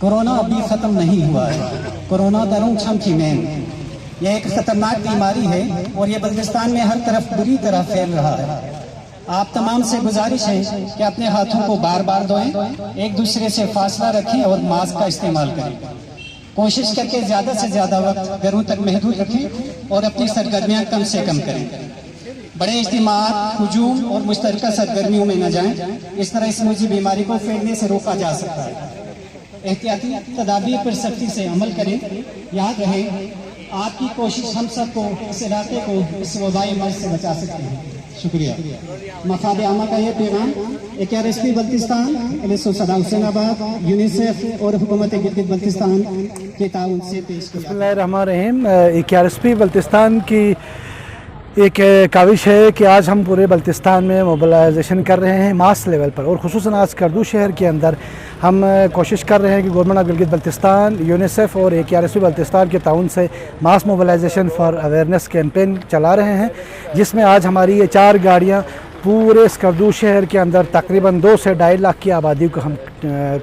Corona अभी ख़त्म नहीं हुआ है। कोरोना दरुं छमकी में यह एक ख़तरनाक बीमारी है और ये बल्तिस्तान में हर तरफ बुरी तरह फैल रहा है। आप तमाम से गुजारिश है कि अपने हाथों को बार बार धोएं, एक दूसरे से फासला रखें और मास्क का इस्तेमाल करें। कोशिश करके ज़्यादा से ज़्यादा वक्त घरों तक महदूद रखें और अपनी सरगर्मियाँ कम से कम करें। बड़े इज्तिमाआत, हुजूम और मुश्तरका सरगर्मियों में न जाएं। इस तरह इस मुझी बीमारी को फैलने से रोका जा सकता है। एहतियाती तदाबीर पर सख्ती से अमल करें। याद रहे, आपकी कोशिश हम सबको, इस इलाके को इस वबाई मर्ज से बचा सकती है। शुक्रिया। मफाद आमा का ये पैगाम AKRSP बल्तिस्तान, सदा हुसैनाबाद, यूनिसेफ और हुकूमत गिलगित बल्तिस्तान के ताउन से पेश किया। बिस्मिल्लाहिर्रहमानिर्रहीम। AKRSP बल्तिस्तान की एक काविश है कि आज हम पूरे बल्तिस्तान में मोबिलाइजेशन कर रहे हैं मास लेवल पर, और ख़ुसूसन आज स्कर्दू शहर के अंदर हम कोशिश कर रहे हैं कि government of Gilgit Baltistan, UNICEF और AKRSP बल्तिस्तान के ताउन से मास मोबिलाइजेशन फॉर अवेयरनेस कैंपेन चला रहे हैं, जिसमें आज हमारी ये 4 गाड़ियाँ पूरे स्कर्दू शहर के अंदर तकरीबन 2 से 2.5 लाख की आबादी को हम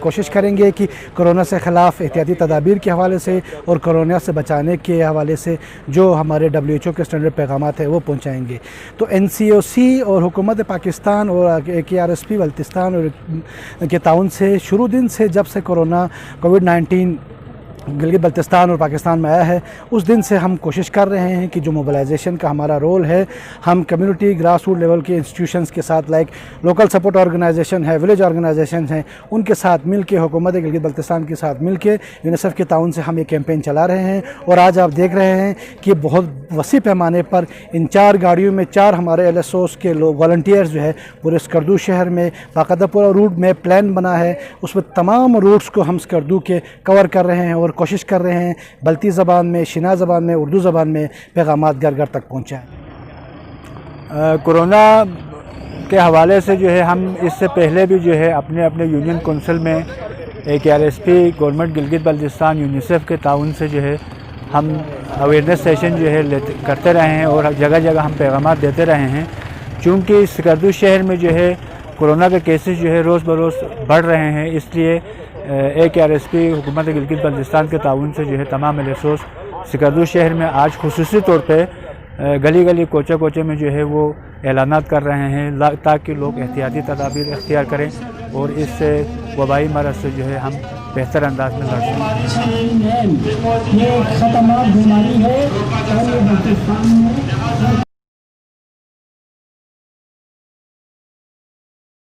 कोशिश करेंगे कि कोरोना से ख़िलाफ़ एहतियाती तदाबीर के हवाले से और कोरोना से बचाने के हवाले से जो हमारे WHO के स्टैंडर्ड पैगामात है वो पहुँचाएँगे। तो NCOC और हुकूमत पाकिस्तान और AKRSP बल्तिस्तान और के ताउन से शुरू दिन से जब से कोविड-19 गिलगित बल्तिस्तान और पाकिस्तान में आया है, उस दिन से हम कोशिश कर रहे हैं कि जो मोबिलाइजेशन का हमारा रोल है, हम कम्युनिटी ग्रास रूट लेवल के इंस्टीट्यूशंस के साथ, लाइक लोकल सपोर्ट ऑर्गेनाइजेशन है, विलेज ऑर्गेनाइजेशन हैं, उनके साथ मिल के, हुकूमत गिलगित बल्तिस्तान के साथ मिल के, यूनिसेफ के ताउन से हम ये कैंपेन चला रहे हैं। और आज आप देख रहे हैं कि बहुत वसी पैमाने पर इन 4 गाड़ियों में 4 हमारे LSOs के लोग वॉलंटियर्स जो है पूरे स्कर्दू शहर में बाकायदा पूरा रूट में प्लान बना है, उसमें तमाम रूट्स को हम स्कर्दू के कवर कर रहे हैं और कोशिश कर रहे हैं बल्ती ज़बान में, शिना ज़बान में, उर्दू ज़बान में पैगामात घर घर तक पहुँचाएँ। कोरोना के हवाले से जो है हम इससे पहले भी जो है अपने अपने यूनियन कौंसिल में AKRSP, government Gilgit Baltistan, UNICEF के ताउन से जो है हम अवेयरनेस सेशन जो है करते रहे हैं और जगह जगह हम पैगामात देते रहे हैं। चूँकि स्कर्दू शहर में जो है कोरोना के केसेस जो है रोज़ बरोज़ बढ़ रहे हैं, इसलिए AKRSP हुकूमत गिलगित बल्तिस्तान के ताउन से जो है तमाम LSOs स्कर्दू शहर में आज खुसूसी तौर पे गली गली कोचे कोचे में जो है वो ऐलानात कर रहे हैं ताकि लोग एहतियाती तदाबीर इख्तियार करें और इससे वबाई मरज़ से जो है हम बेहतर अंदाज में लड़ सकें। ये खतरनाक बीमारी है।